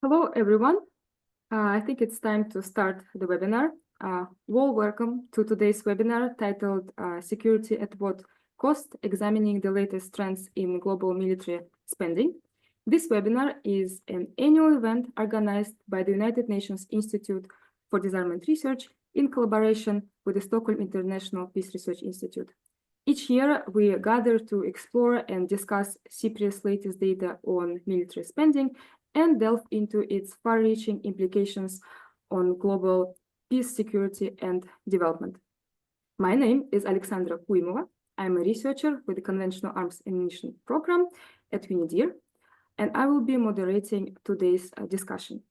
Hello, everyone. I think it's time to start the webinar. Welcome to today's webinar titled Security at What Cost? Examining the latest trends in global military spending. This webinar is an annual event organized by the United Nations Institute for Disarmament Research in collaboration with the Stockholm International Peace Research Institute. Each year, we gather to explore and discuss SIPRI's latest data on military spending and delve into its far-reaching implications on global peace, security, and development. My name is Alexandra Kuimova. I'm a researcher with the Conventional Arms Ammunition Program at UNIDIR, and I will be moderating today's discussion.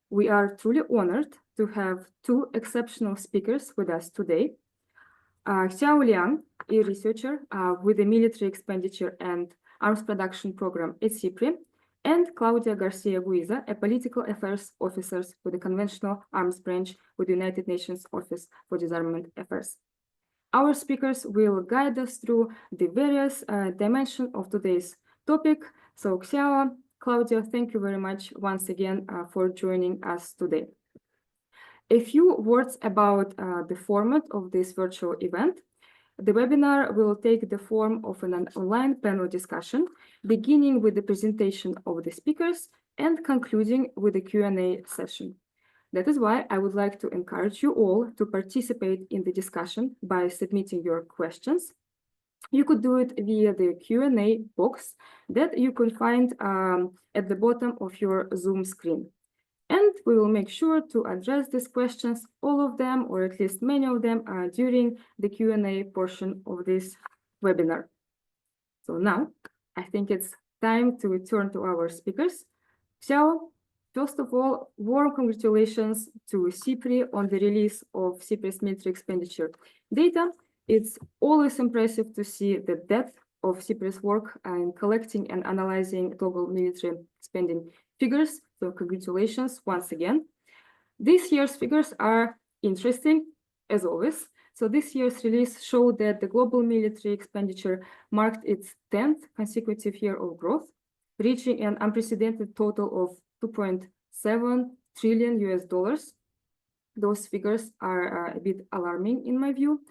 We are truly honored to have two exceptional speakers with us today. Xiao Liang, a researcher with the Military Expenditure and Arms Production Program at SIPRI, and Claudia Garcia Guiza, a political affairs officer with the Conventional Arms Branch with the United Nations Office for Disarmament Affairs. Our speakers will guide us through the various dimensions of today's topic. So Xiao, Claudia, thank you very much once again for joining us today. A few words about the format of this virtual event. The webinar will take the form of an online panel discussion, beginning with the presentation of the speakers and concluding with a Q&A session. That is why I would like to encourage you all to participate in the discussion by submitting your questions. You could do it via the Q&A box that you can find at the bottom of your Zoom screen. And we will make sure to address these questions, all of them, or at least many of them, during the Q&A portion of this webinar. So now, I think it's time to return to our speakers. Xiao, first of all, warm congratulations to SIPRI on the release of SIPRI's military expenditure data. It's always impressive to see the depth of SIPRI's work in collecting and analyzing global military spending figures. So congratulations once again. This year's figures are interesting, as always. So this year's release showed that the global military expenditure marked its 10th consecutive year of growth, reaching an unprecedented total of $2.7 trillion US. Those figures are a bit alarming in my view.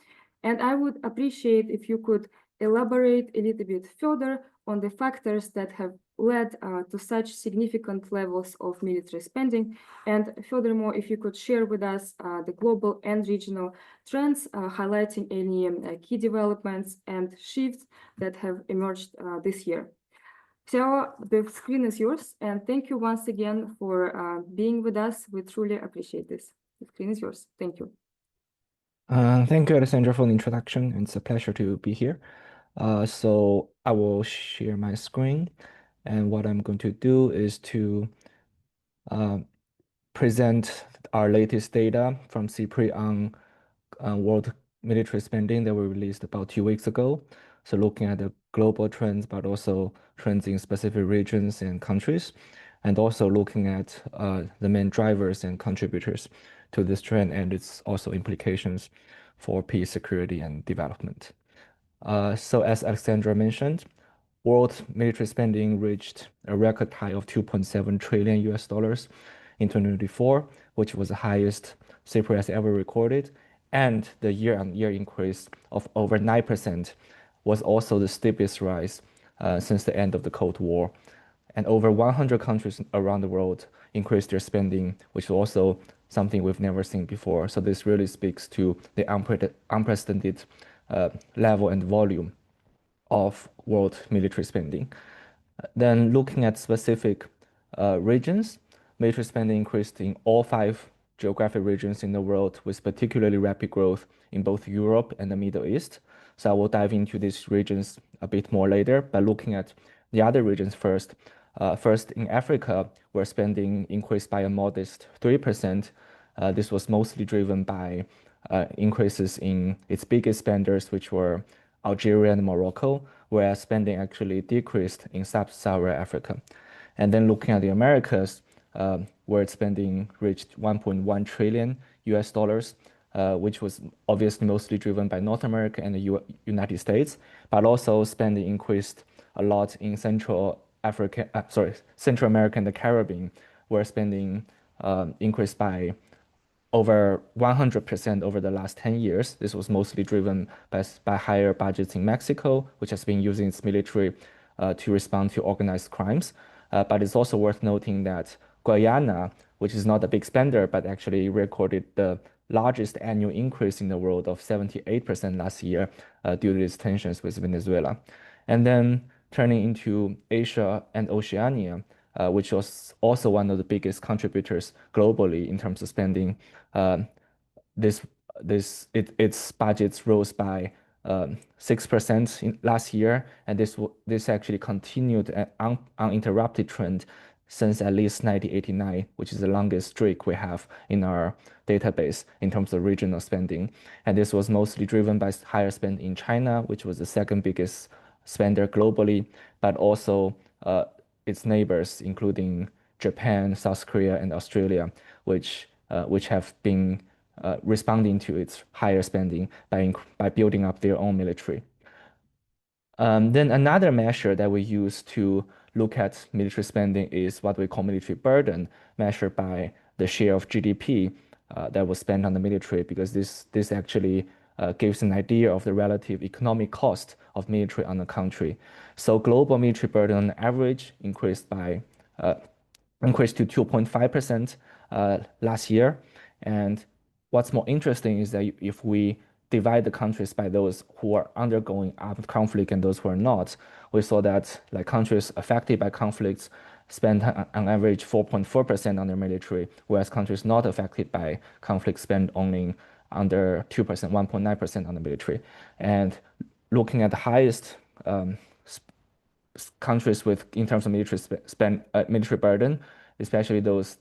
And I would appreciate if you could elaborate a little bit further on the factors that have led to such significant levels of military spending. And furthermore, if you could share with us the global and regional trends, highlighting any key developments and shifts that have emerged this year. Xiao, the screen is yours, and thank you once again for being with us. We truly appreciate this. The screen is yours. Thank you. Thank you, Alessandra, for the introduction. It's a pleasure to be here. So I will share my screen, and what I'm going to do is to present our latest data from SIPRI on world military spending that we released about 2 weeks ago. So looking at the global trends, but also trends in specific regions and countries, and also looking at the main drivers and contributors to this trend and its also implications for peace, security, and development. So as Alexandra mentioned, world military spending reached a record high of 2.7 trillion US dollars in 2024, which was the highest SIPRI has ever recorded. And the year-on-year increase of over 9% was also the steepest rise since the end of the Cold War. And over 100 countries around the world increased their spending, which is also something we've never seen before. So this really speaks to the unprecedented level and volume of world military spending. Then looking at specific regions, military spending increased in all 5 geographic regions in the world, with particularly rapid growth in both Europe and the Middle East. So I will dive into these regions a bit more later, but looking at the other regions first. First, in Africa, where spending increased by a modest 3%. This was mostly driven by increases in its biggest spenders, which were Algeria and Morocco, whereas spending actually decreased in sub-Saharan Africa. And then looking at the Americas, where spending reached 1.1 trillion US dollars, which was obviously mostly driven by North America and the United States, but also spending increased a lot in Central America and the Caribbean, where spending increased by over 100% over the last 10 years. This was mostly driven by higher budgets in Mexico, which has been using its military to respond to organized crimes. But it's also worth noting that Guyana, which is not a big spender, but actually recorded the largest annual increase in the world of 78% last year due to its tensions with Venezuela. And then turning into Asia and Oceania, which was also one of the biggest contributors globally in terms of spending. Um, this its budgets rose by 6% in last year, and this actually continued an uninterrupted trend since at least 1989, which is the longest streak we have in our database in terms of regional spending. And this was mostly driven by higher spend in China, which was the second biggest spender globally, but also its neighbors, including Japan, South Korea, and Australia, which have been responding to its higher spending by building up their own military. Then another measure that we use to look at military spending is what we call military burden, measured by the share of GDP that was spent on the military, because this actually gives an idea of the relative economic cost of military on a country. So global military burden on average increased to 2.5% last year. And what's more interesting is that if we divide the countries by those who are undergoing armed conflict and those who are not, we saw that like countries affected by conflicts spend on average 4.4% on their military, whereas countries not affected by conflict spend only under 2%, 1.9% on the military. And looking at the highest countries with in terms of military burden, especially those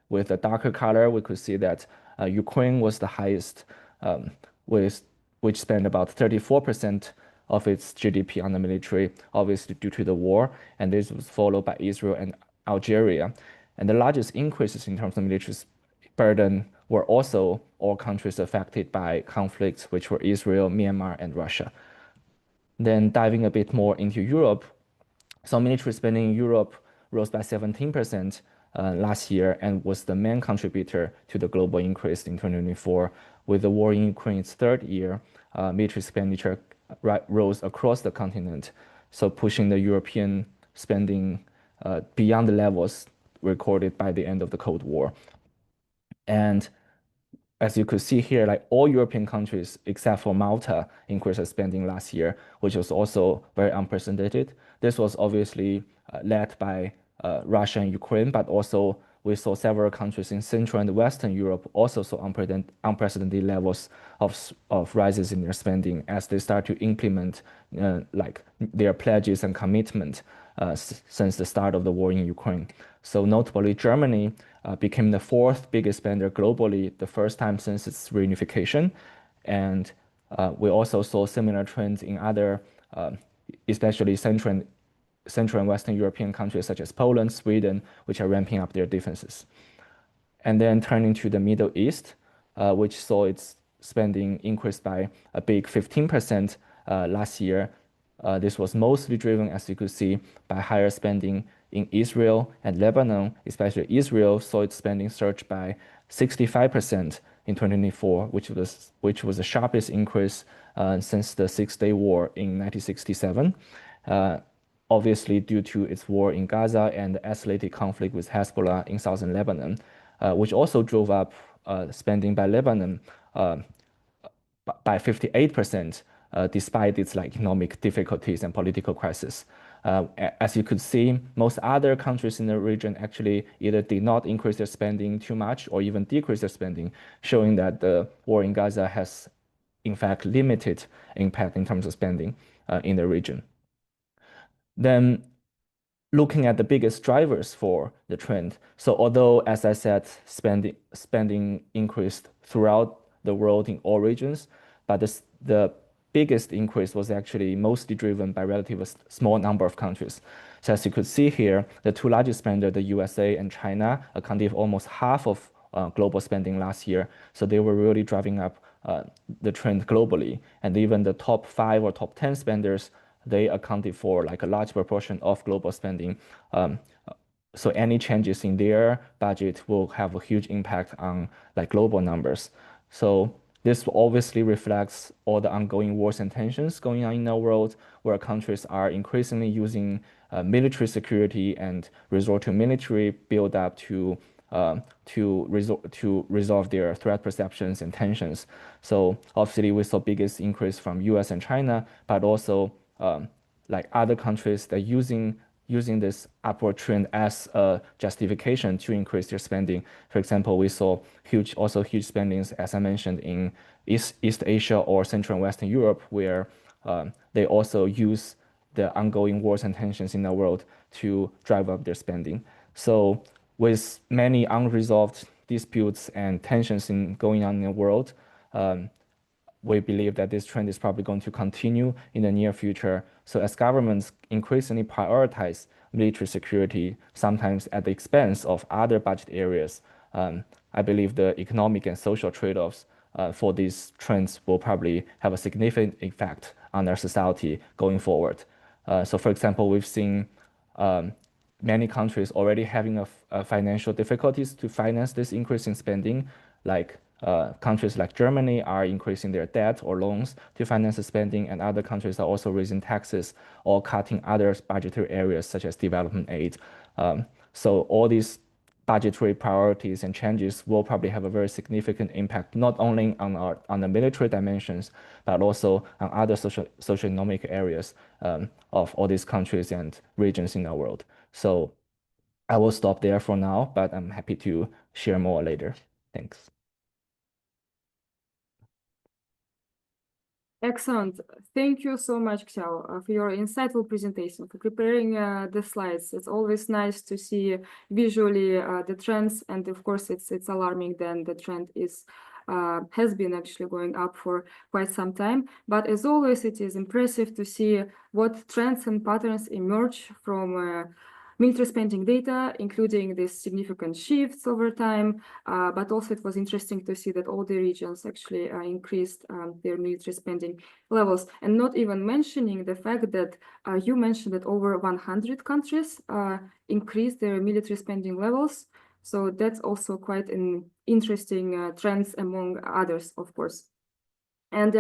with a darker color, we could see that Ukraine was the highest, which spent about 34% of its GDP on the military, obviously due to the war, and this was followed by Israel and Algeria. And the largest increases in terms of military burden were also all countries affected by conflicts, which were Israel, Myanmar, and Russia. Then diving a bit more into Europe, so military spending in Europe rose by 17% last year and was the main contributor to the global increase in 2024. With the war in Ukraine's third year, military expenditure rose across the continent, so pushing the European spending beyond the levels recorded by the end of the Cold War. And as you could see here, like all European countries except for Malta increased their spending last year, which was also very unprecedented. This was obviously led by Russia and Ukraine, but also we saw several countries in Central and Western Europe also saw unprecedented levels of rises in their spending as they start to implement like their pledges and commitment since the start of the war in Ukraine. So notably, Germany became the fourth biggest spender globally, the first time since its reunification. And we also saw similar trends in other, especially Central and Western European countries such as Poland, Sweden, which are ramping up their defenses. And then turning to the Middle East, which saw its spending increase by a big 15% last year. This was mostly driven, as you could see, by higher spending in Israel and Lebanon. Especially Israel saw its spending surge by 65% in 2024, which was the sharpest increase since the Six-Day War in 1967. Obviously, due to its war in Gaza and the escalated conflict with Hezbollah in southern Lebanon, which also drove up spending by Lebanon by 58%, despite its like economic difficulties and political crisis. As you could see, most other countries in the region actually either did not increase their spending too much or even decrease their spending, showing that the war in Gaza has, in fact, limited impact in terms of spending in the region. Then looking at the biggest drivers for the trend. So although, as I said, spending increased throughout the world in all regions, but the biggest increase was actually mostly driven by relatively small number of countries. So as you could see here, the two largest spenders, the USA and China, accounted for almost half of global spending last year. So they were really driving up the trend globally. And even the top 5 or top 10 spenders, they accounted for like a large proportion of global spending so any changes in their budget will have a huge impact on like global numbers. So this obviously reflects all the ongoing wars and tensions going on in the world, where countries are increasingly using military security and resort to military build-up to resolve their threat perceptions and tensions. So obviously, we saw biggest increase from U.S. and China, but also like other countries that using this upward trend as a justification to increase their spending. For example, we saw huge spendings, as I mentioned, in East Asia or Central and Western Europe, where they also use the ongoing wars and tensions in the world to drive up their spending. So with many unresolved disputes and tensions going on in the world, we believe that this trend is probably going to continue in the near future. So as governments increasingly prioritize military security, sometimes at the expense of other budget areas, I believe the economic and social trade-offs for these trends will probably have a significant effect on our society going forward. So for example, we've seen many countries already having financial difficulties to finance this increase in spending, like countries like Germany are increasing their debt or loans to finance the spending, and other countries are also raising taxes or cutting other budgetary areas such as development aid. So all these budgetary priorities and changes will probably have a very significant impact, not only on the military dimensions, but also on other socioeconomic areas of all these countries and regions in the world. So I will stop there for now, but I'm happy to share more later. Thanks. Excellent. Thank you so much, Xiao, for your insightful presentation, for preparing the slides. It's always nice to see visually the trends, and of course, it's alarming then the trend has been actually going up for quite some time. But as always, it is impressive to see what trends and patterns emerge from military spending data, including these significant shifts over time. But also it was interesting to see that all the regions actually increased their military spending levels, and not even mentioning the fact that you mentioned that over 100 countries increased their military spending levels. So that's also quite an interesting trends among others, of course. And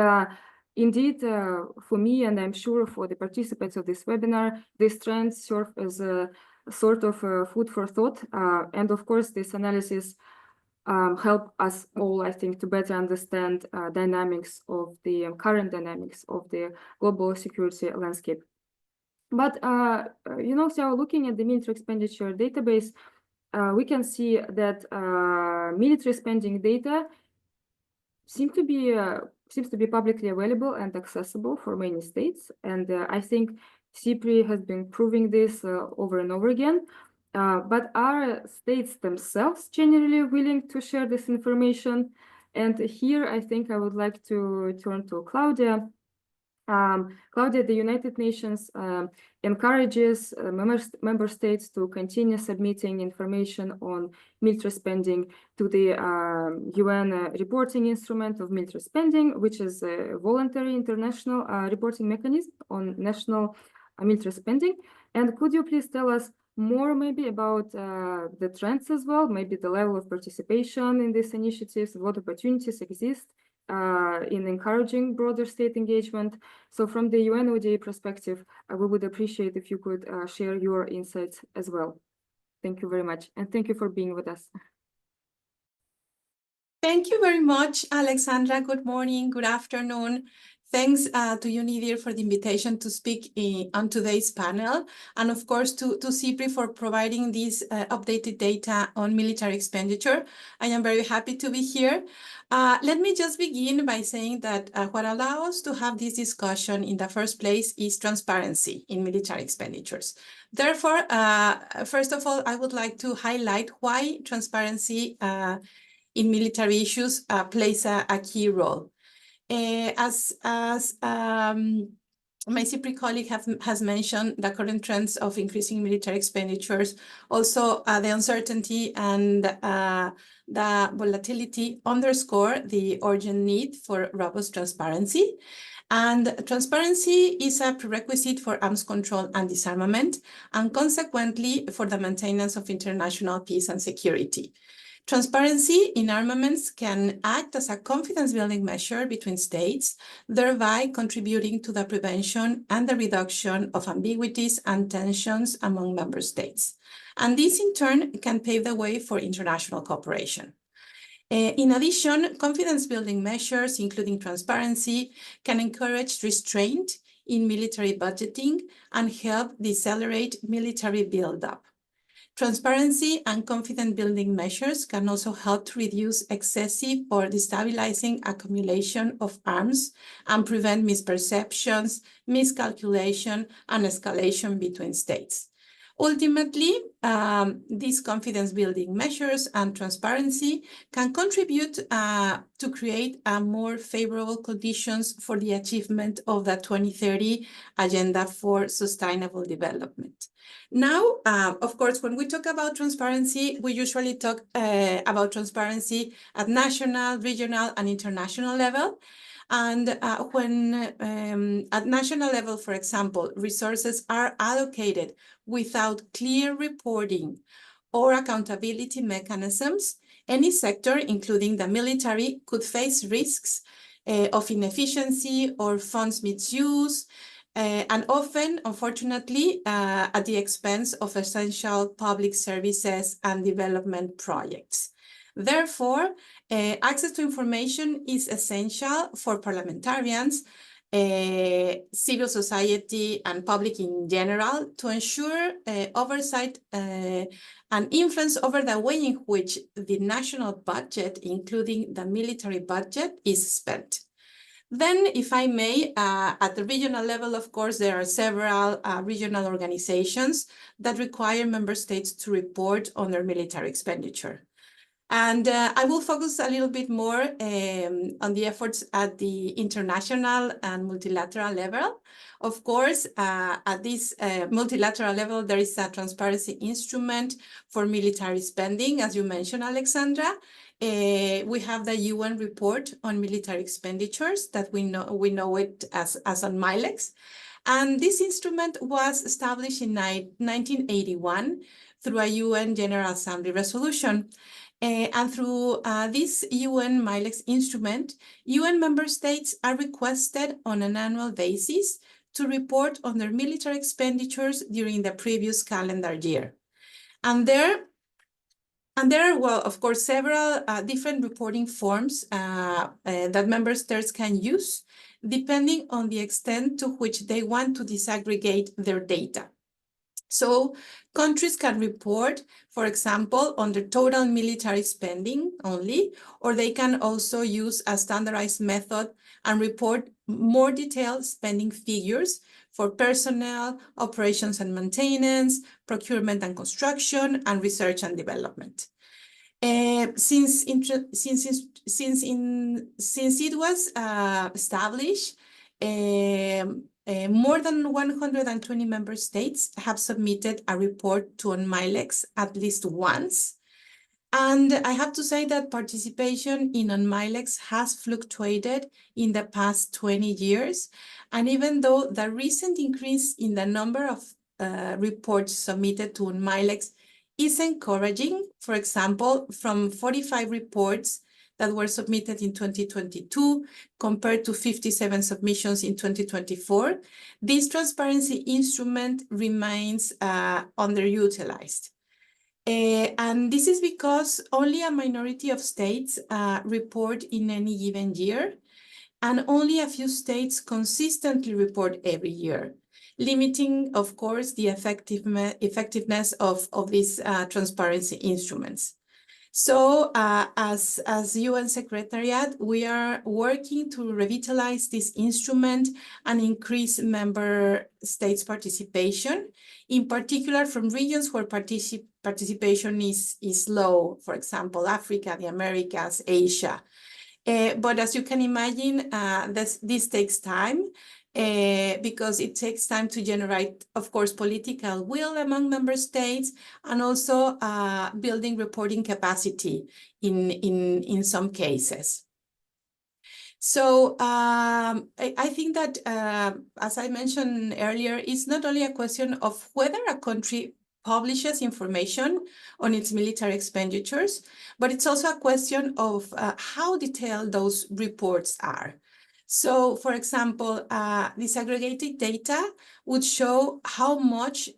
indeed, for me, and I'm sure for the participants of this webinar, these trends serve as a sort of food for thought. And of course, this analysis help us all, I think, to better understand dynamics of the current dynamics of the global security landscape. But, so looking at the military expenditure database, we can see that military spending data seems to be publicly available and accessible for many states. And I think SIPRI has been proving this over and over again. But are states themselves generally willing to share this information? And here, I think I would like to turn to Claudia. Claudia, the United Nations encourages member states to continue submitting information on military spending to the UN reporting instrument of military spending, which is a voluntary international reporting mechanism on national military spending. And could you please tell us more maybe about the trends as well, maybe the level of participation in these initiatives, what opportunities exist in encouraging broader state engagement? So from the UN ODA perspective, we would appreciate if you could share your insights as well. Thank you very much. And thank you for being with us. Thank you very much, Alexandra. Good morning, good afternoon. Thanks to you, Nidir, for the invitation to speak on today's panel. And of course, to SIPRI for providing this updated data on military expenditure. I am very happy to be here. Let me just begin by saying that what allows us to have this discussion in the first place is transparency in military expenditures. Therefore, first of all, I would like to highlight why transparency in military issues plays a key role. As my SIPRI colleague has mentioned, the current trends of increasing military expenditures, also the uncertainty and the volatility underscore the urgent need for robust transparency. And transparency is a prerequisite for arms control and disarmament, and consequently for the maintenance of international peace and security. Transparency in armaments can act as a confidence-building measure between states, thereby contributing to the prevention and the reduction of ambiguities and tensions among member states. And this, in turn, can pave the way for international cooperation. In addition, confidence-building measures, including transparency, can encourage restraint in military budgeting and help decelerate military buildup. Transparency and confidence-building measures can also help to reduce excessive or destabilizing accumulation of arms and prevent misperceptions, miscalculation, and escalation between states. Ultimately, these confidence-building measures and transparency can contribute to create more favorable conditions for the achievement of the 2030 Agenda for Sustainable Development. Now, of course, when we talk about transparency, we usually talk about transparency at national, regional, and international level. And when at national level, for example, resources are allocated without clear reporting or accountability mechanisms, any sector, including the military, could face risks of inefficiency or funds misuse, and often, unfortunately, at the expense of essential public services and development projects. Therefore, access to information is essential for parliamentarians, civil society, and public in general to ensure oversight and influence over the way in which the national budget, including the military budget, is spent. Then, if I may, at the regional level, of course, there are several regional organizations that require member states to report on their military expenditure. And I will focus a little bit more on the efforts at the international and multilateral level. Of course, at this multilateral level, there is a transparency instrument for military spending, as you mentioned, Alexandra. We have the UN report on military expenditures that we know it as on MILEX. And this instrument was established in 1981 through a UN General Assembly resolution. And through this UN MILEX instrument, UN member states are requested on an annual basis to report on their military expenditures during the previous calendar year. And there are, well, of course, several different reporting forms that member states can use, depending on the extent to which they want to disaggregate their data. So countries can report, for example, on the total military spending only, or they can also use a standardized method and report more detailed spending figures for personnel, operations and maintenance, procurement and construction, and research and development. Since it was established, more than 120 member states have submitted a report to UNMILEX at least once. And I have to say that participation in UNMILEX has fluctuated in the past 20 years. And even though the recent increase in the number of reports submitted to UNMILEX is encouraging, for example, from 45 reports that were submitted in 2022 compared to 57 submissions in 2024, this transparency instrument remains underutilized. And this is because only a minority of states report in any given year, and only a few states consistently report every year, limiting, of course, the effectiveness of these transparency instruments. So as UN Secretariat, we are working to revitalize this instrument and increase member states' participation, in particular from regions where participation is low, for example, Africa, the Americas, Asia. But as you can imagine, this takes time. Because it takes time to generate, of course, political will among member states, and also building reporting capacity in some cases. So I think that, as I mentioned earlier, it's not only a question of whether a country publishes information on its military expenditures, but it's also a question of how detailed those reports are. So, for example, disaggregated data would show how much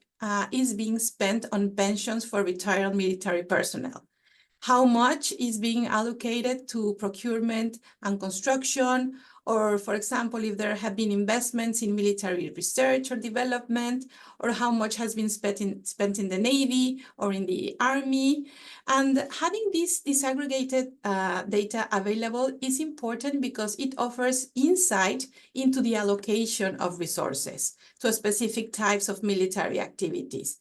is being spent on pensions for retired military personnel. How much is being allocated to procurement and construction, or for example, if there have been investments in military research or development, or how much has been spent in the Navy or in the Army. And having this disaggregated data available is important because it offers insight into the allocation of resources to specific types of military activities.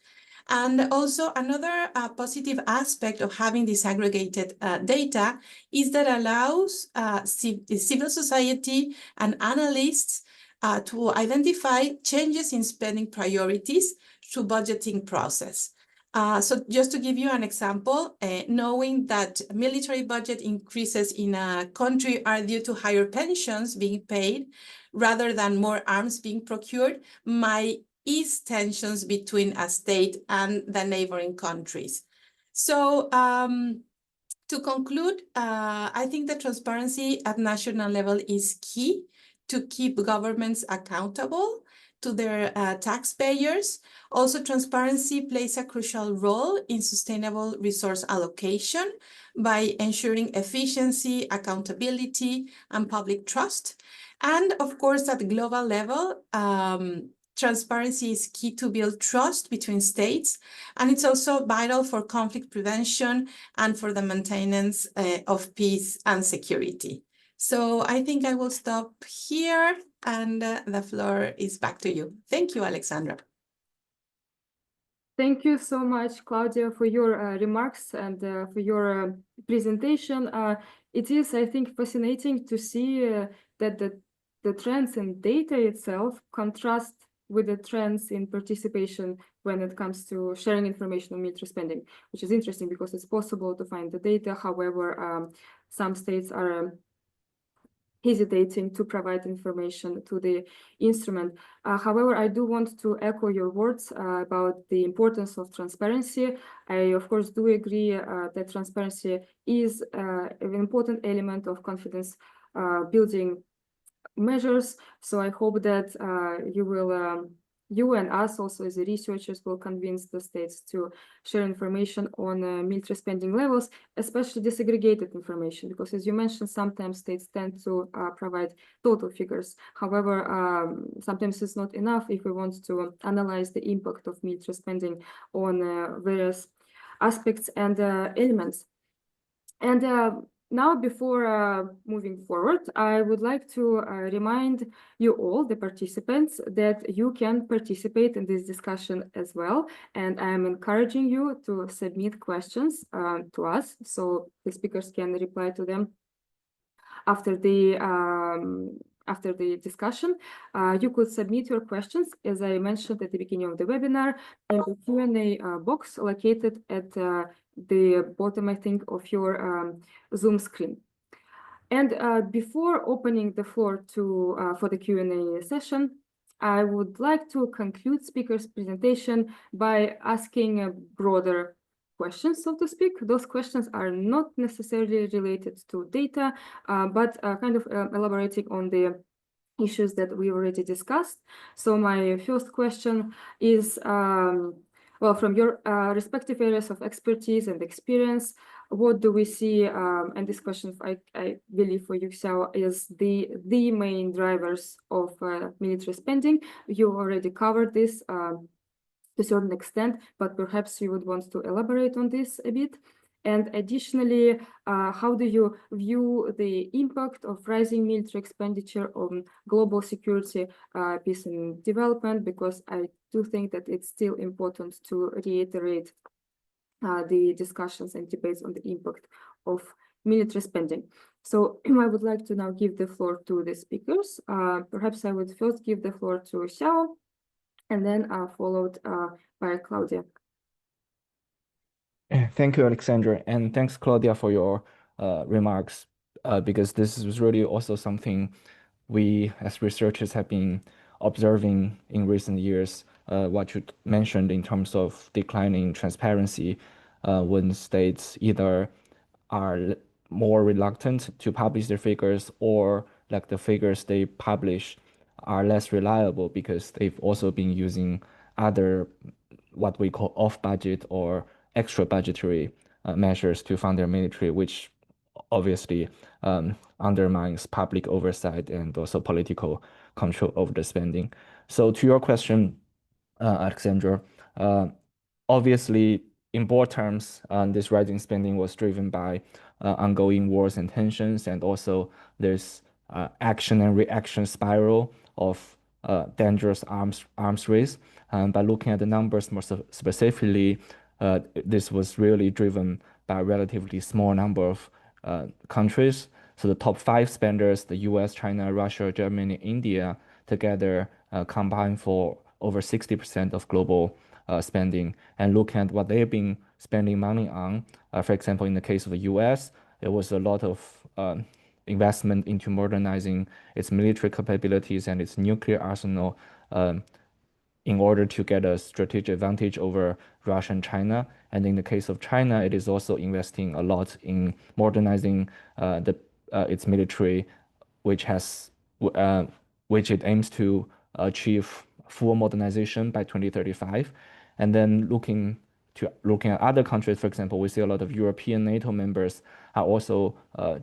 And also another positive aspect of having disaggregated data is that allows civil society and analysts to identify changes in spending priorities through budgeting process. So just to give you an example, knowing that military budget increases in a country are due to higher pensions being paid rather than more arms being procured might ease tensions between a state and the neighboring countries. So to conclude, I think that transparency at national level is key to keep governments accountable to their taxpayers. Also, transparency plays a crucial role in sustainable resource allocation by ensuring efficiency, accountability, and public trust. And of course, at the global level, transparency is key to build trust between states, and it's also vital for conflict prevention and for the maintenance of peace and security. So I think I will stop here, and the floor is back to you. Thank you, Alexandra. Thank you so much, Claudia, for your remarks and for your presentation. It is, I think, fascinating to see that the trends in data itself contrast with the trends in participation when it comes to sharing information on military spending, which is interesting because it's possible to find the data. However, some states are hesitating to provide information to the instrument. However, I do want to echo your words about the importance of transparency. I, of course, do agree that transparency is an important element of confidence building measures. So I hope that you and us also as the researchers will convince the states to share information on military spending levels, especially disaggregated information, because as you mentioned, sometimes states tend to provide total figures. However, sometimes it's not enough if we want to analyze the impact of military spending on various aspects and elements. And now, before moving forward, I would like to remind you all, the participants, that you can participate in this discussion as well. And I am encouraging you to submit questions to us so the speakers can reply to them after the discussion. You could submit your questions, as I mentioned at the beginning of the webinar, in the Q&A box located at the bottom, I think, of your Zoom screen. And before opening the floor to for the Q&A session, I would like to conclude speaker's presentation by asking a broader questions, so to speak. Those questions are not necessarily related to data, but kind of elaborating on the issues that we already discussed. So my first question is, well, from your respective areas of expertise and experience, what do we see, and this question, I believe for you, Xiao, is the main drivers of military spending? You already covered this to a certain extent, but perhaps you would want to elaborate on this a bit. And additionally, how do you view the impact of rising military expenditure on global security, peace and development? Because I do think that it's still important to reiterate the discussions and debates on the impact of military spending. So I would like to now give the floor to the speakers. Perhaps I would first give the floor to Xiao, and then followed by Claudia. Thank you, Alexandra, and thanks, Claudia, for your remarks. because this is really also something we as researchers have been observing in recent years, what you mentioned in terms of declining transparency, when states either are more reluctant to publish their figures, or like the figures they publish are less reliable because they've also been using other what we call off-budget or extra budgetary measures to fund their military, which obviously undermines public oversight and also political control over the spending. So to your question, Alexandra, obviously, in broad terms, this rising spending was driven by ongoing wars and tensions, and also there's action and reaction spiral of dangerous arms race. By looking at the numbers more specifically, this was really driven by a relatively small number of countries. So the top 5 spenders, the US, China, Russia, Germany, India, together combine for over 60% of global spending. And looking at what they've been spending money on, for example, in the case of the US, there was a lot of investment into modernizing its military capabilities and its nuclear arsenal in order to get a strategic advantage over Russia and China. And in the case of China, it is also investing a lot in modernizing its military, which it aims to achieve full modernization by 2035. And then looking at other countries, for example, we see a lot of European NATO members are also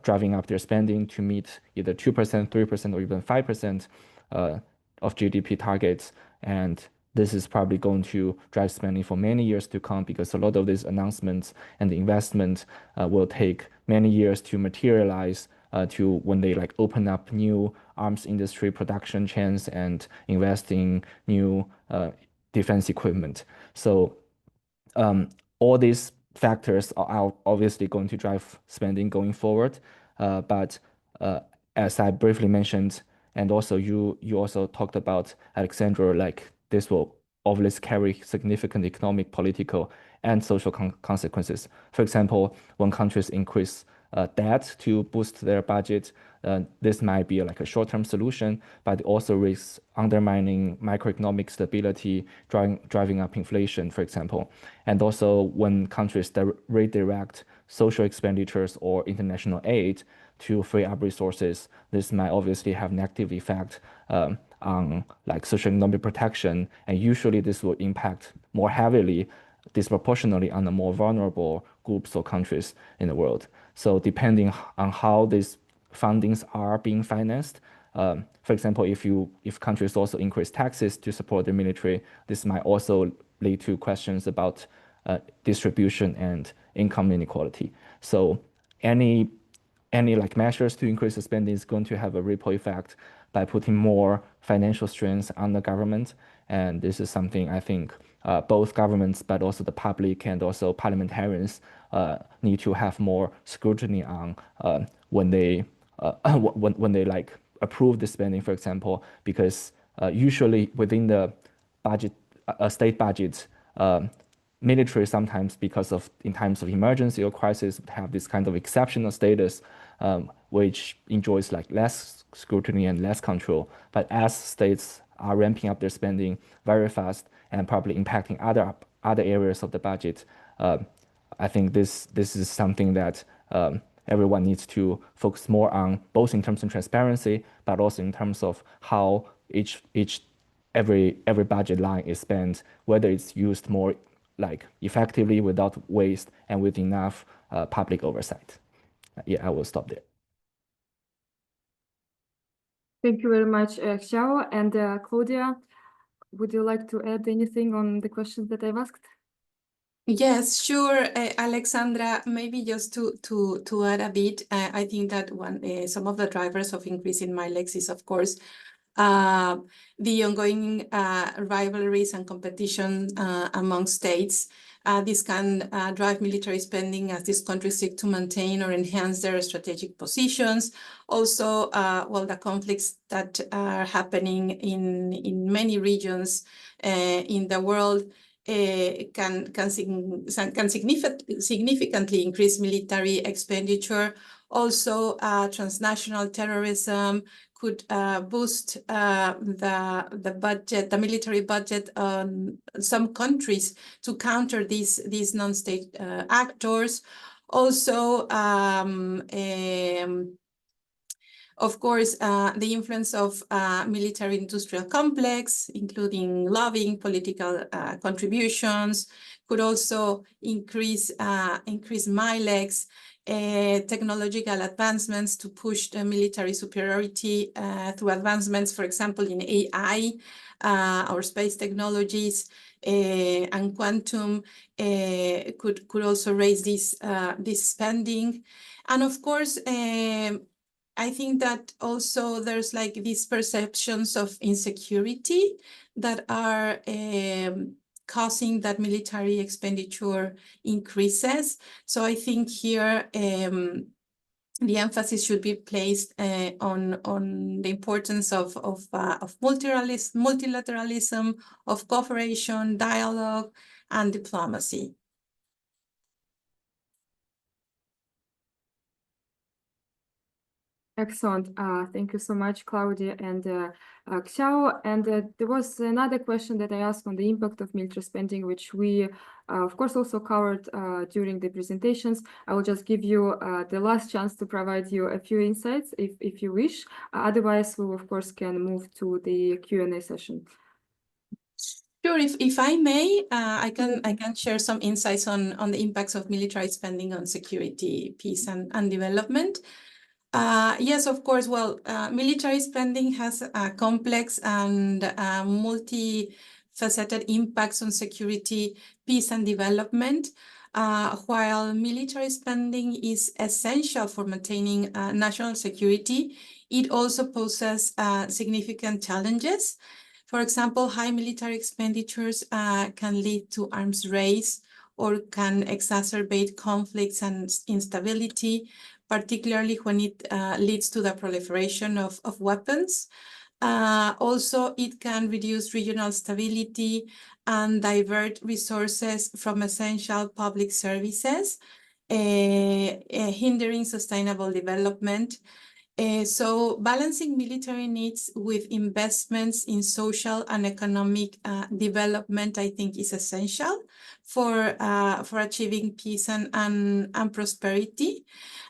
driving up their spending to meet either 2%, 3%, or even 5% of GDP targets. And this is probably going to drive spending for many years to come, because a lot of these announcements and the investment will take many years to materialize to when they like open up new arms industry production chains and invest in new defense equipment. So all these factors are obviously going to drive spending going forward. But as I briefly mentioned, and also you also talked about, Alexandra, like this will obviously carry significant economic, political, and social consequences. For example, when countries increase debt to boost their budget, this might be like a short-term solution, but it also risks undermining macroeconomic stability, driving up inflation, for example. And also when countries redirect social expenditures or international aid to free up resources, this might obviously have negative effect on like social economic protection, and usually this will impact more heavily, disproportionately on the more vulnerable groups or countries in the world. So depending on how these fundings are being financed, for example, if countries also increase taxes to support their military, this might also lead to questions about distribution and income inequality. So any like measures to increase the spending is going to have a ripple effect by putting more financial strains on the government. And this is something I think both governments, but also the public and also parliamentarians need to have more scrutiny on when they like approve the spending, for example, because usually within the budget, state budget, military sometimes, because of in times of emergency or crisis, would have this kind of exceptional status, which enjoys like less scrutiny and less control. But as states are ramping up their spending very fast and probably impacting other areas of the budget, I think this is something that everyone needs to focus more on, both in terms of transparency, but also in terms of how every budget line is spent, whether it's used more like effectively without waste and with enough public oversight. Yeah, I will stop there. Thank you very much, Xiao. And Claudia, would you like to add anything on the questions that I've asked? Yes, sure, Alexandra. Maybe just to add a bit, I think that some of the drivers of increasing mileage is, of course, the ongoing rivalries and competition among states. This can drive military spending as these countries seek to maintain or enhance their strategic positions. Also, the conflicts that are happening in many regions in the world can significantly increase military expenditure. Also, transnational terrorism could boost the budget, the military budget on some countries to counter these non-state actors. Also, of course, the influence of military-industrial complex, including lobbying, political contributions, could also increase mileage, technological advancements to push the military superiority through advancements, for example, in AI or space technologies, and quantum could also raise this spending. And of course, I think that also there's like these perceptions of insecurity that are causing that military expenditure increases. So I think here the emphasis should be placed on the importance of multilateralism, of cooperation, dialogue, and diplomacy. Excellent. Thank you so much, Claudia and Xiao. And there was another question that I asked on the impact of military spending, which we, of course, also covered during the presentations. I will just give you the last chance to provide you a few insights if you wish. Otherwise, we, of course, can move to the Q&A session. Sure, if I may, I can share some insights on the impacts of military spending on security, peace, and development. Yes, of course. Well, military spending has complex and multifaceted impacts on security, peace, and development. While military spending is essential for maintaining national security, it also poses significant challenges. For example, high military expenditures can lead to arms race or can exacerbate conflicts and instability, particularly when it leads to the proliferation of weapons. Also, it can reduce regional stability and divert resources from essential public services, hindering sustainable development. So balancing military needs with investments in social and economic development, I think, is essential for achieving peace and prosperity.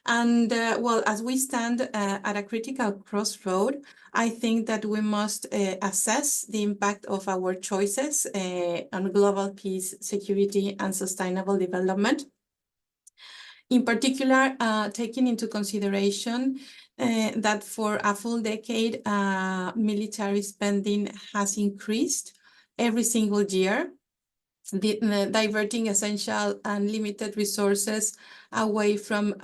And well, as we stand at a critical crossroad, I think that we must assess the impact of our choices on global peace, security, and sustainable development. In particular, taking into consideration that for a full decade, military spending has increased every single year, diverting essential and limited resources away from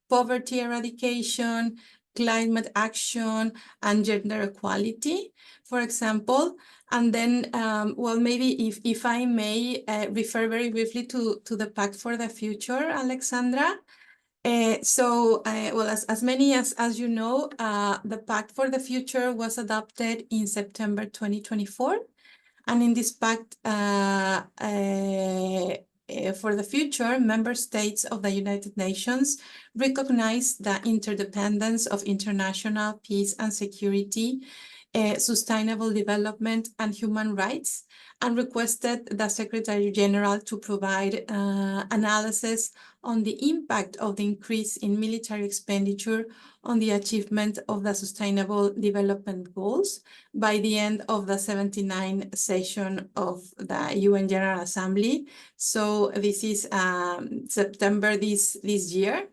poverty eradication, climate action, and gender equality, for example. And then, well, maybe if I may refer very briefly to the Pact for the Future, Alexandra. Well, as many as you know, the Pact for the Future was adopted in September 2024. And in this pact for the future, member states of the United Nations recognize the interdependence of international peace and security, sustainable development, and human rights, and requested the Secretary General to provide analysis on the impact of the increase in military expenditure on the achievement of the Sustainable Development Goals by the end of the 79th session of the UN General Assembly. So this is September this year.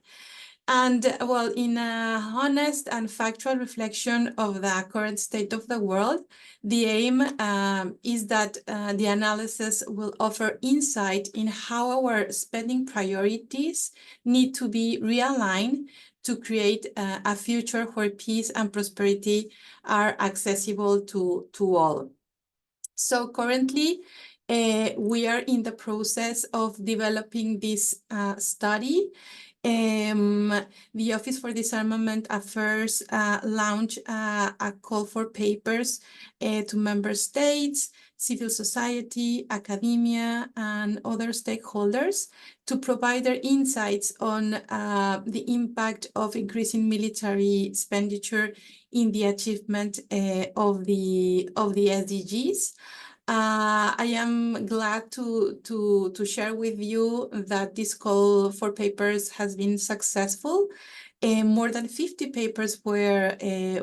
And well, in a honest and factual reflection of the current state of the world, the aim is that the analysis will offer insight in how our spending priorities need to be realigned to create a future where peace and prosperity are accessible to all. So currently, we are in the process of developing this study. The Office for Disarmament Affairs launched a call for papers to member states, civil society, academia, and other stakeholders to provide their insights on the impact of increasing military expenditure in the achievement of the SDGs. I am glad to share with you that this call for papers has been successful. More than 50 papers were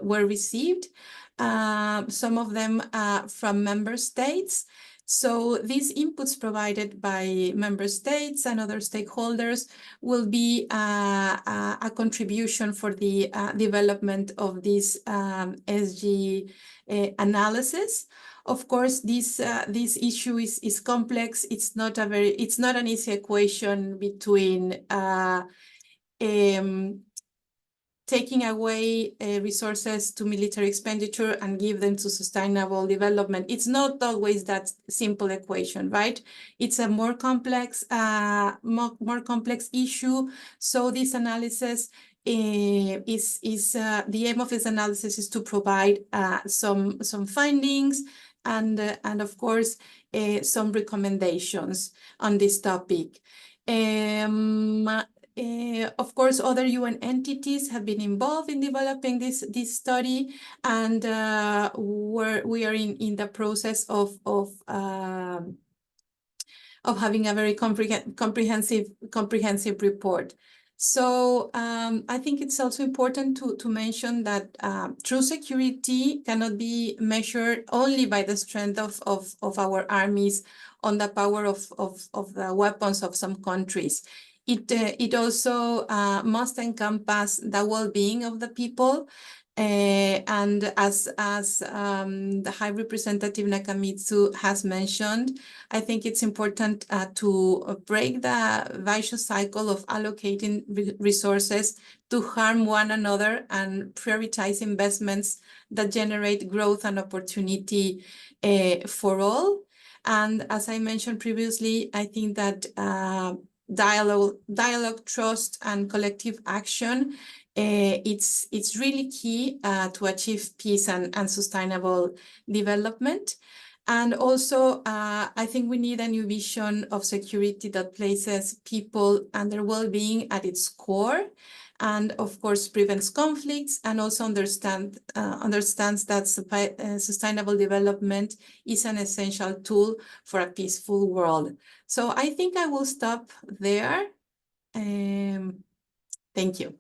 received, some of them from member states. So these inputs provided by member states and other stakeholders will be a contribution for the development of this SG analysis. Of course, this issue is complex. It's not an easy equation between taking away resources to military expenditure and give them to sustainable development. It's not always that simple equation, right? It's a more complex issue. So this analysis the aim of this analysis is to provide some findings and of course some recommendations on this topic. Of course, other UN entities have been involved in developing this study, and we are in the process of having a very comprehensive report. So I think it's also important to mention that true security cannot be measured only by the strength of our armies on the power of the weapons of some countries. It also must encompass the well-being of the people. And as the High Representative Nakamitsu has mentioned, I think it's important to break the vicious cycle of allocating resources to harm one another and prioritize investments that generate growth and opportunity for all. And as I mentioned previously, I think that dialogue, trust, and collective action it's really key to achieve peace and sustainable development. And also, I think we need a new vision of security that places people and their well-being at its core, and of course prevents conflicts, and also understands that sustainable development is an essential tool for a peaceful world. So I think I will stop there. Thank you.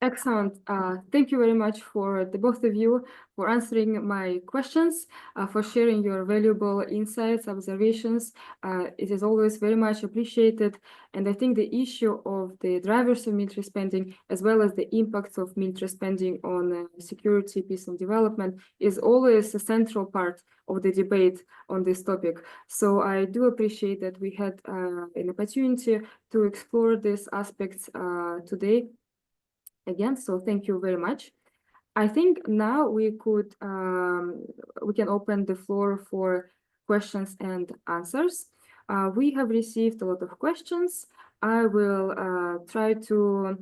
Excellent. Thank you very much for the both of you for answering my questions, for sharing your valuable insights, observations. It is always very much appreciated. And I think the issue of the drivers of military spending, as well as the impacts of military spending on security, peace, and development, is always a central part of the debate on this topic. So I do appreciate that we had an opportunity to explore these aspects today. Again, so thank you very much. I think now we can open the floor for questions and answers. We have received a lot of questions. We will try to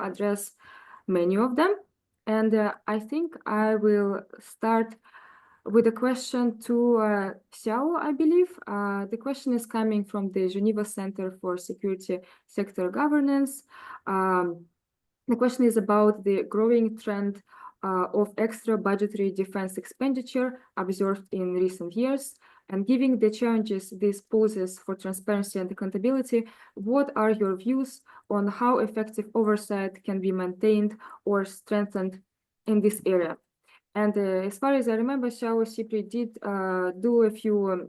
address many of them. And I think I will start with a question to Xiao, I believe. The question is coming from the Geneva Center for Security Sector Governance. The question is about the growing trend of extra budgetary defense expenditure observed in recent years. And given the challenges this poses for transparency and accountability, what are your views on how effective oversight can be maintained or strengthened in this area? And as far as I remember, Xiao SIPRI did do a few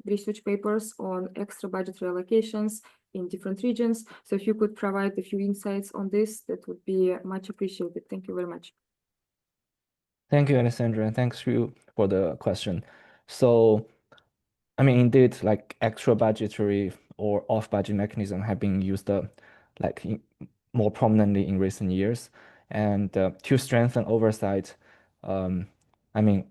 research papers on extra budgetary allocations in different regions. So if you could provide a few insights on this, that would be much appreciated. Thank you very much. Thank you, Alessandra, and thanks to you for the question. So, I mean, indeed, like extra budgetary or off-budget mechanism have been used more prominently in recent years. And to strengthen oversight, I mean,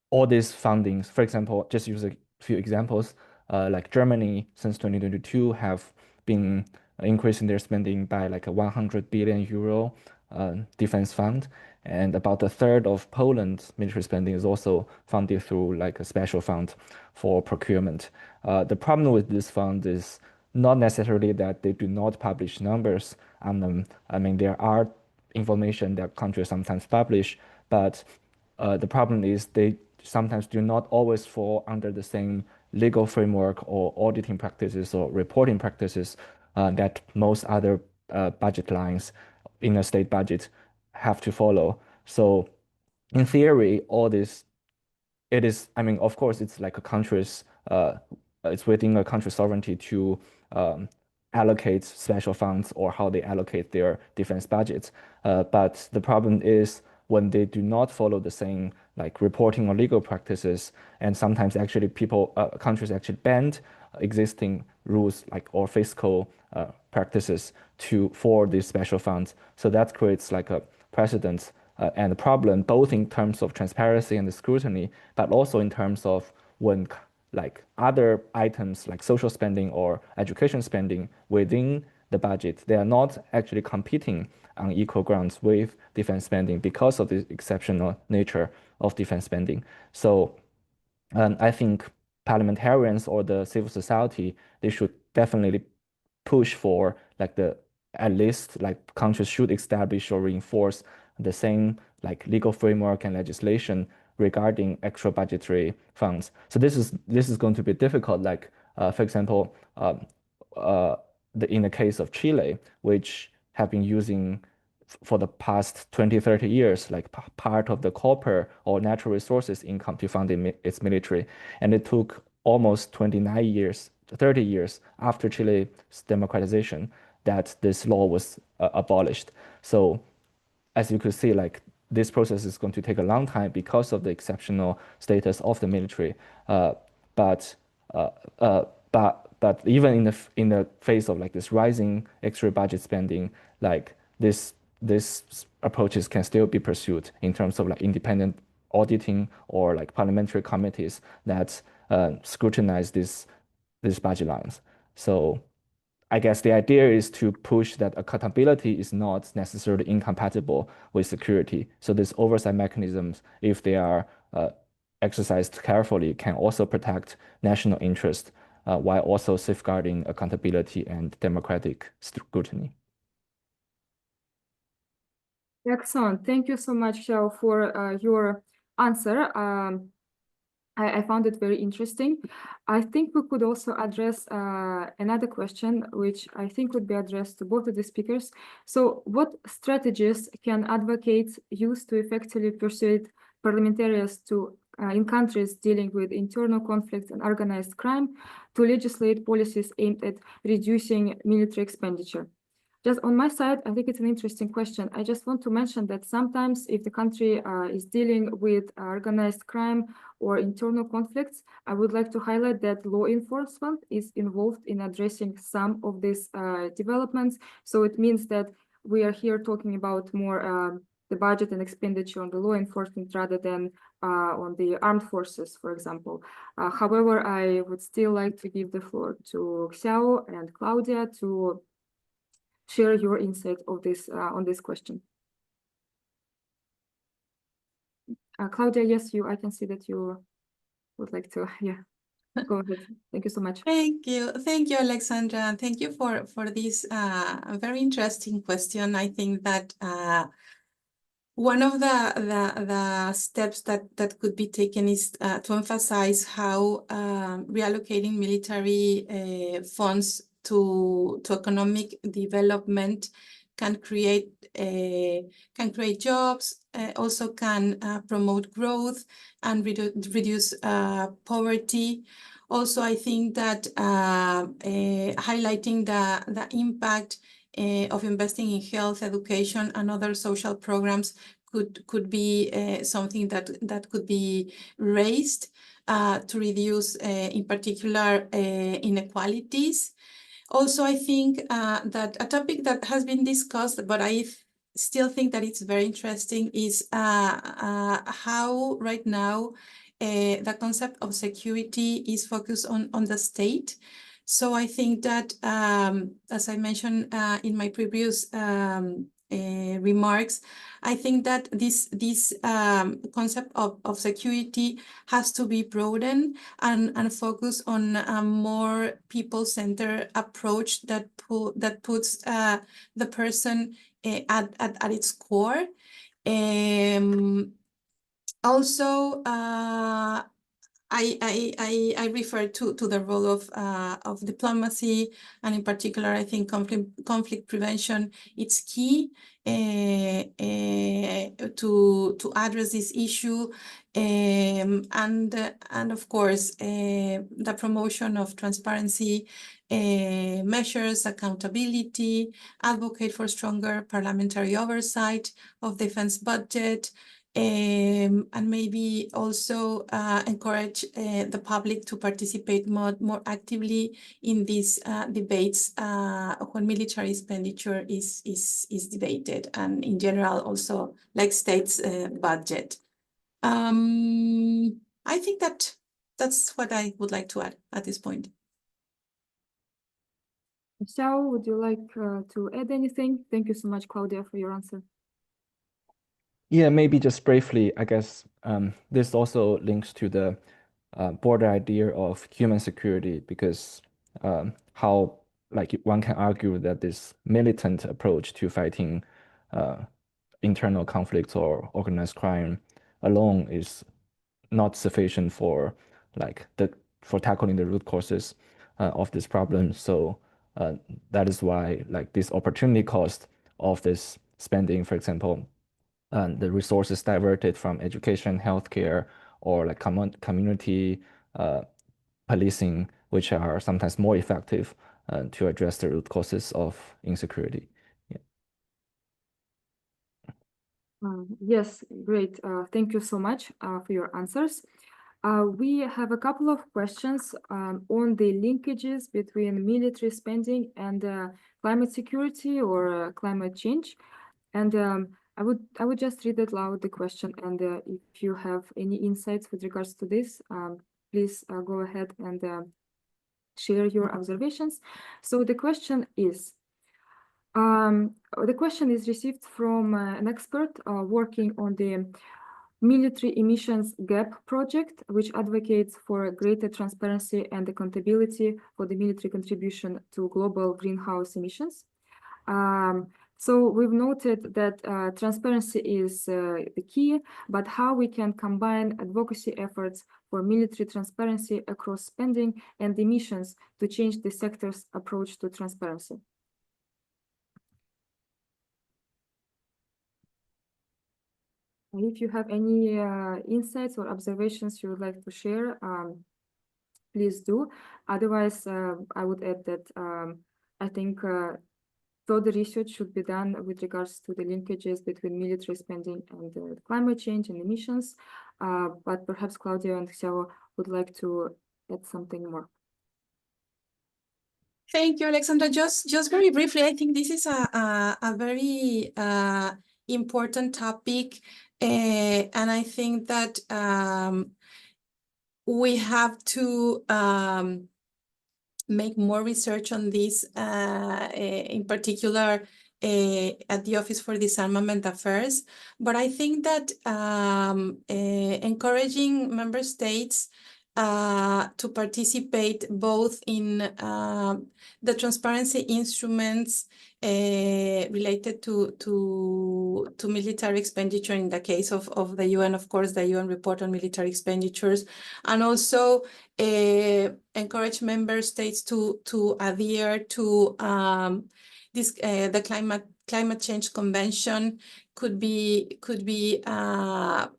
all these fundings, for example, just use a few examples, like Germany since 2022 have been increasing their spending by like 100 billion euro defense fund, and about a third of Poland's military spending is also funded through like a special fund for procurement. The problem with this fund is not necessarily that they do not publish numbers on them. I mean, there are information that countries sometimes publish, but the problem is they sometimes do not always fall under the same legal framework or auditing practices or reporting practices that most other budget lines in a state budget have to follow. So in theory, all this, it is, I mean, of course, it's like a country's, it's within a country's sovereignty to allocate special funds or how they allocate their defense budgets. But the problem is when they do not follow the same like reporting or legal practices, and sometimes actually countries actually bend existing rules like or fiscal practices for these special funds. So that creates like a precedent and a problem both in terms of transparency and the scrutiny, but also in terms of when like other items like social spending or education spending within the budget, they are not actually competing on equal grounds with defense spending because of the exceptional nature of defense spending. So I think parliamentarians or the civil society, they should definitely push for like at least like countries should establish or reinforce the same like legal framework and legislation regarding extra budgetary funds. So this is going to be difficult. Like for example, in the case of Chile, which have been using for the past 20, 30 years, like part of the copper or natural resources income to fund its military. And it took almost 29 years, 30 years after Chile's democratization that this law was abolished. So as you could see, like this process is going to take a long time because of the exceptional status of the military. But uh, uh, but even in the face of like this rising extra budget spending, like this approaches can still be pursued in terms of like independent auditing or like parliamentary committees that scrutinize these budget lines. So I guess the idea is to push that accountability is not necessarily incompatible with security. So these oversight mechanisms, if they are exercised carefully, can also protect national interest while also safeguarding accountability and democratic scrutiny. Excellent. Thank you so much, Xiao, for your answer. I found it very interesting. I think we could also address another question, which I think would be addressed to both of the speakers. So what strategies can advocates use to effectively persuade parliamentarians in countries dealing with internal conflicts and organized crime to legislate policies aimed at reducing military expenditure? Just on my side, I think it's an interesting question. I just want to mention that sometimes if the country is dealing with organized crime or internal conflicts, I would like to highlight that law enforcement is involved in addressing some of these developments. So it means that we are here talking about more the budget and expenditure on the law enforcement rather than on the armed forces, for example. However, I would still like to give the floor to Xiao and Claudia to share your insight of this on this question. Claudia, yes, I can see that you would like to, yeah, go ahead. Thank you so much. Thank you, Alexandra, and thank you for this very interesting question. I think that one of the steps that could be taken is to emphasize how reallocating military funds to economic development can create jobs, also can promote growth and reduce poverty. Also, I think that highlighting the impact of investing in health, education, and other social programs could be something that could be raised to reduce, in particular, inequalities. Also, I think that a topic that has been discussed, but I still think that it's very interesting, is how right now the concept of security is focused on the state. So I think that, as I mentioned in my previous remarks, I think that this concept of security has to be broadened and focus on a more people-centered approach that puts the person at its core. Also, I refer to the role of diplomacy, and in particular, I think conflict prevention. It's key to address this issue, and of course the promotion of transparency measures, accountability, advocate for stronger parliamentary oversight of defense budget. And maybe also encourage the public to participate more actively in these debates when military expenditure is debated, and in general also like states' budget. I think that's what I would like to add at this point. Xiao, would you like to add anything? Thank you so much, Claudia, for your answer. Yeah, maybe just briefly, I guess this also links to the broader idea of human security, because how, like, one can argue that this militant approach to fighting internal conflicts or organized crime alone is not sufficient for tackling the root causes of this problem. So that is why, like, this opportunity cost of this spending, for example, the resources diverted from education, healthcare, or like community policing, which are sometimes more effective to address the root causes of insecurity. Yes, great. Thank you so much for your answers. We have a couple of questions on the linkages between military spending and climate security or climate change. And I would just read out loud the question, and if you have any insights with regards to this, please go ahead and share your observations. So the question is received from an expert working on the Military Emissions Gap Project, which advocates for greater transparency and accountability for the military contribution to global greenhouse emissions. So we've noted that transparency is the key, but how we can combine advocacy efforts for military transparency across spending and emissions to change the sector's approach to transparency. If you have any insights or observations you would like to share, please do. Otherwise, I would add that I think further research should be done with regards to the linkages between military spending and climate change and emissions. But perhaps Claudia and Xiao would like to add something more. Thank you, Alexandra. Just very briefly, I think this is a very important topic, and I think that we have to make more research on this, in particular at the Office for Disarmament Affairs. But I think that encouraging member states to participate both in the transparency instruments related to military expenditure in the case of the UN, of course, the UN report on military expenditures, and also encourage member states to adhere to the climate change convention could be a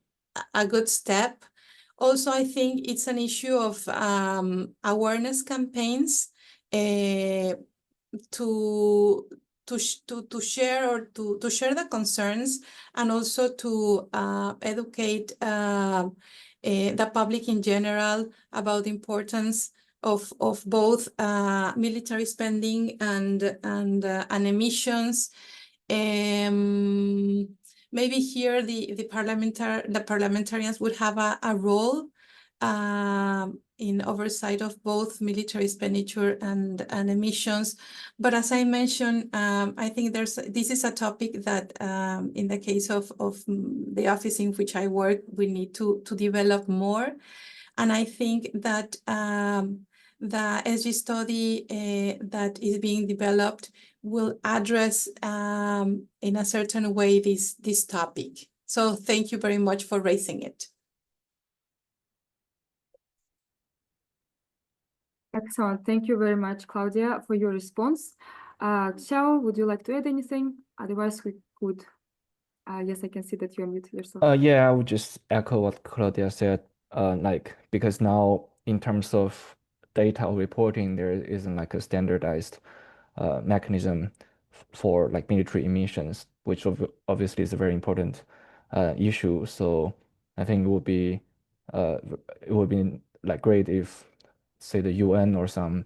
good step. Also, I think it's an issue of awareness campaigns to share the concerns, and also to educate the public in general about the importance of both military spending and emissions. Maybe here the parliamentarians would have a role in oversight of both military expenditure and emissions. But as I mentioned, I think this is a topic that in the case of the office in which I work, we need to develop more. And I think that the SG study that is being developed will address in a certain way this topic. So thank you very much for raising it. Excellent. Thank you very much, Claudia, for your response. Xiao, would you like to add anything? Otherwise, we could. Yes, I can see that you unmuted yourself. Yeah, I would just echo what Claudia said. Like, because now in terms of data reporting, there isn't like a standardized mechanism for like military emissions, which obviously is a very important issue. So I think it would be like great if, say, the UN or some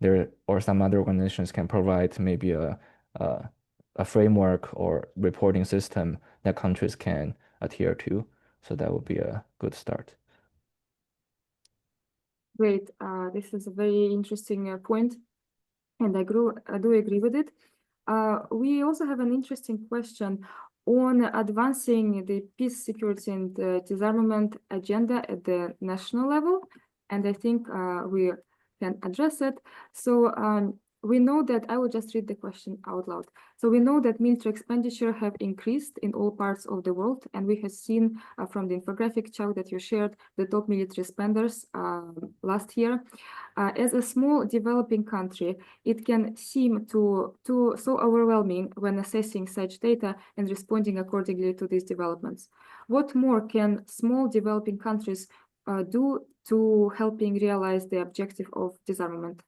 other organizations can provide maybe a framework or reporting system that countries can adhere to. So that would be a good start. Great. This is a very interesting point, and I do agree with it. We also have an interesting question on advancing the peace, security, and disarmament agenda at the national level, and I think we can address it. So we know that, I will just read the question out loud. So we know that military expenditure have increased in all parts of the world, and we have seen from the infographic chart that you shared, the top military spenders last year. As a small developing country, it can seem so overwhelming when assessing such data and responding accordingly to these developments. What more can small developing countries do to helping realize the objective of disarmament?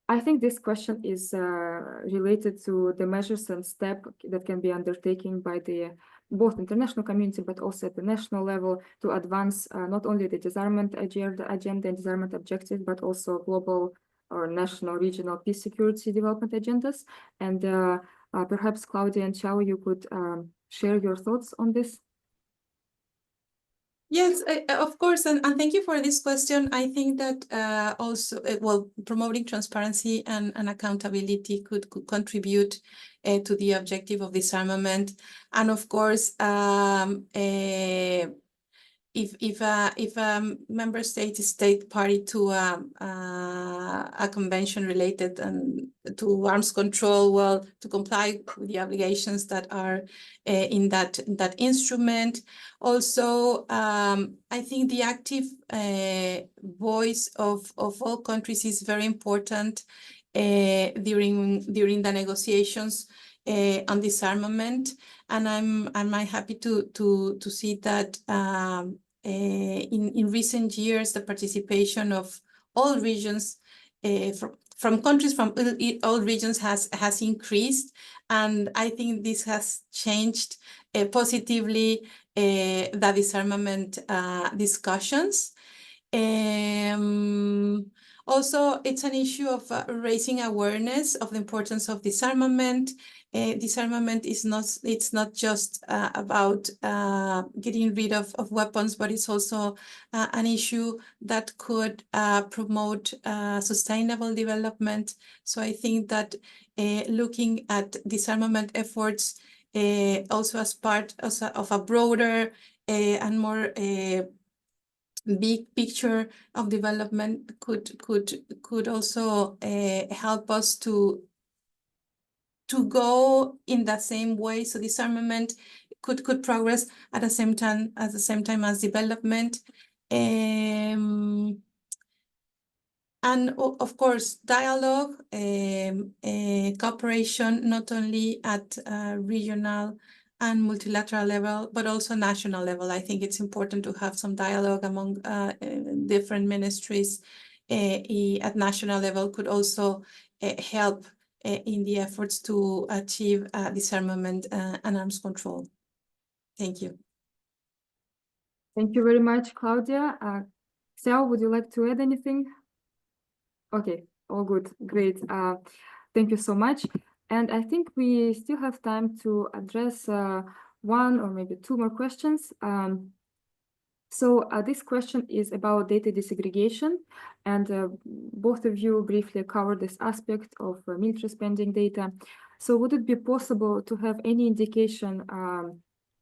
I think this question is related to the measures and steps that can be undertaken by the both international community, but also at the national level to advance not only the disarmament agenda and disarmament objectives, but also global or national, regional peace, security, development agendas. And perhaps Claudia and Xiao, you could share your thoughts on this. Yes, of course, and thank you for this question. I think that also, well, promoting transparency and accountability could contribute to the objective of disarmament. And of course, if a member state is state party to a convention related to arms control, well, to comply with the obligations that are in that instrument. Also, I think the active voice of all countries is very important during the negotiations on disarmament, and I'm happy to see that in recent years the participation of all regions from countries from all regions has increased, and I think this has changed positively the disarmament discussions. Also, it's an issue of raising awareness of the importance of disarmament. Disarmament is not just about getting rid of weapons, but it's also an issue that could promote sustainable development. So I think that looking at disarmament efforts also as part of a broader and more big picture of development could also help us to go in that same way. So disarmament could progress at the same time as development. And of course, dialogue, cooperation, not only at regional and multilateral level, but also national level. I think it's important to have some dialogue among different ministries at national level could also help in the efforts to achieve disarmament and arms control. Thank you. Thank you very much, Claudia. Xiao, would you like to add anything? Okay, all good, great. Thank you so much. And I think we still have time to address one or maybe two more questions. So this question is about data disaggregation, and both of you briefly covered this aspect of military spending data. So would it be possible to have any indication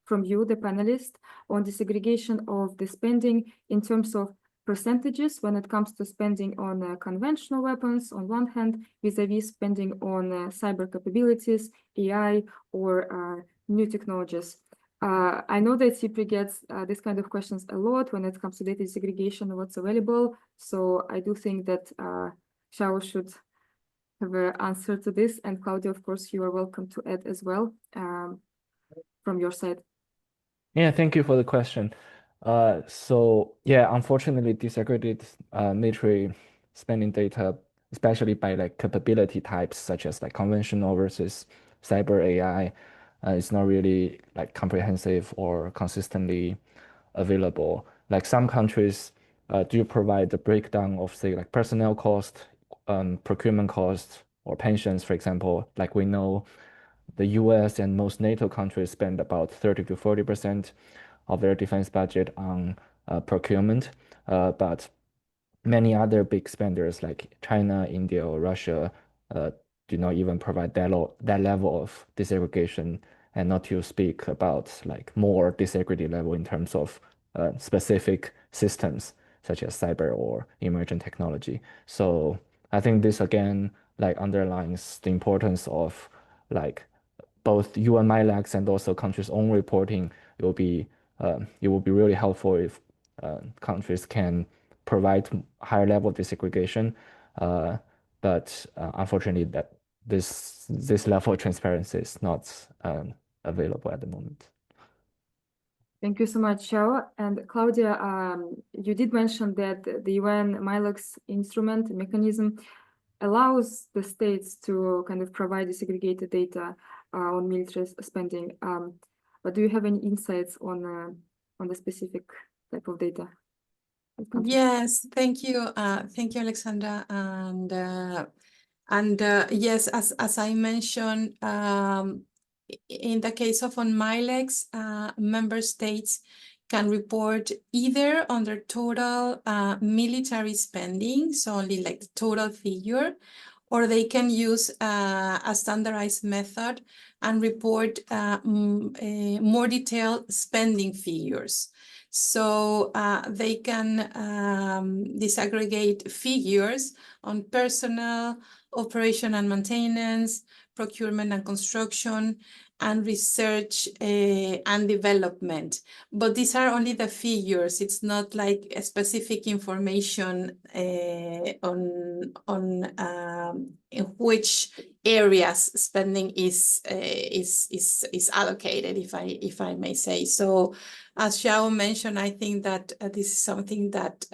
from you, the panelist, on disaggregation of the spending in terms of percentages when it comes to spending on conventional weapons on one hand, vis-a-vis spending on cyber capabilities, AI, or new technologies? I know that SIPRI gets this kind of questions a lot when it comes to data segregation and what's available. So I do think that Xiao should have an answer to this. And Claudia, of course, you are welcome to add as well from your side. Yeah, thank you for the question. So yeah, unfortunately, disaggregated military spending data, especially by like capability types such as like conventional versus cyber AI, is not really like comprehensive or consistently available. Like some countries do provide the breakdown of say like personnel cost, procurement cost, or pensions, for example. Like we know the US and most NATO countries spend about 30 to 40% of their defense budget on procurement, but many other big spenders like China, India, or Russia do not even provide that level of disaggregation, and not to speak about like more disaggregated level in terms of specific systems such as cyber or emerging technology. So I think this again like underlines the importance of like both UN MILAX and also countries' own reporting. It will be really helpful if countries can provide higher level disaggregation. But unfortunately, that this level of transparency is not available at the moment. Thank you so much, Xiao. And Claudia, you did mention that the UN MILAX instrument mechanism allows the states to kind of provide disaggregated data on military spending. But do you have any insights on the specific type of data? Yes, thank you, Alexandra, and yes, as I mentioned, in the case of on MILEX, member states can report either on their total military spending, so only like the total figure, or they can use a standardized method and report more detailed spending figures. So they can disaggregate figures on personnel, operation and maintenance, procurement and construction, and research and development. But these are only the figures. It's not like a specific information on in which areas spending is allocated, if I may say. So, as Xiao mentioned, I think that this is something that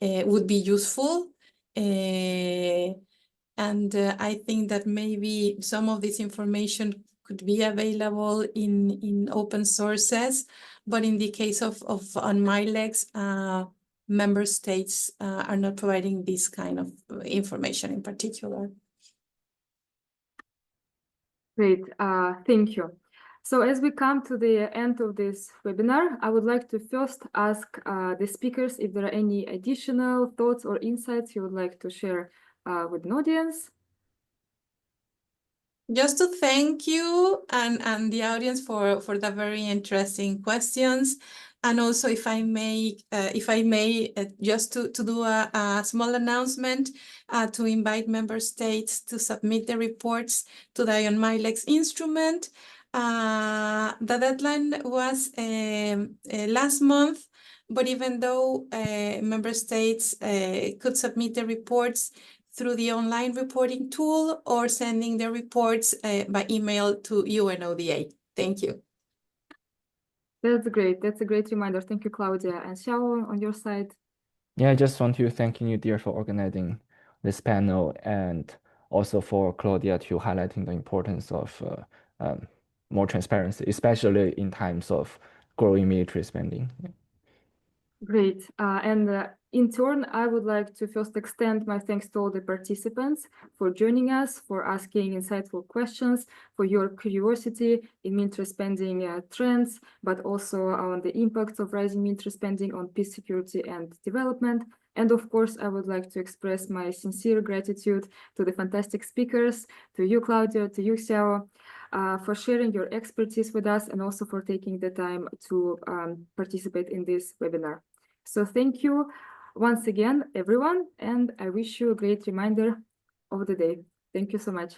would be useful. And I think that maybe some of this information could be available in open sources, but in the case of on MILEX, member states are not providing this kind of information in particular. Great, thank you. So as we come to the end of this webinar, I would like to first ask the speakers if there are any additional thoughts or insights you would like to share with an audience. Just to thank you and the audience for the very interesting questions. And also, if I may, just to do a small announcement to invite member states to submit the reports to the UN MILEX instrument. The deadline was last month, but even though member states could submit the reports through the online reporting tool or sending the reports by email to UNODA. Thank you. That's great. That's a great reminder. Thank you, Claudia. And Xiao, on your side. Yeah, I just want to thank you, dear, for organizing this panel and also for Claudia to highlighting the importance of more transparency, especially in times of growing military spending. Great. In turn, I would like to first extend my thanks to all the participants for joining us, for asking insightful questions, for your curiosity in military spending trends, but also on the impacts of rising military spending on peace, security, and development. And of course, I would like to express my sincere gratitude to the fantastic speakers, to you, Claudia, to you, Xiao, for sharing your expertise with us and also for taking the time to participate in this webinar. So thank you once again, everyone, and I wish you a great reminder of the day. Thank you so much.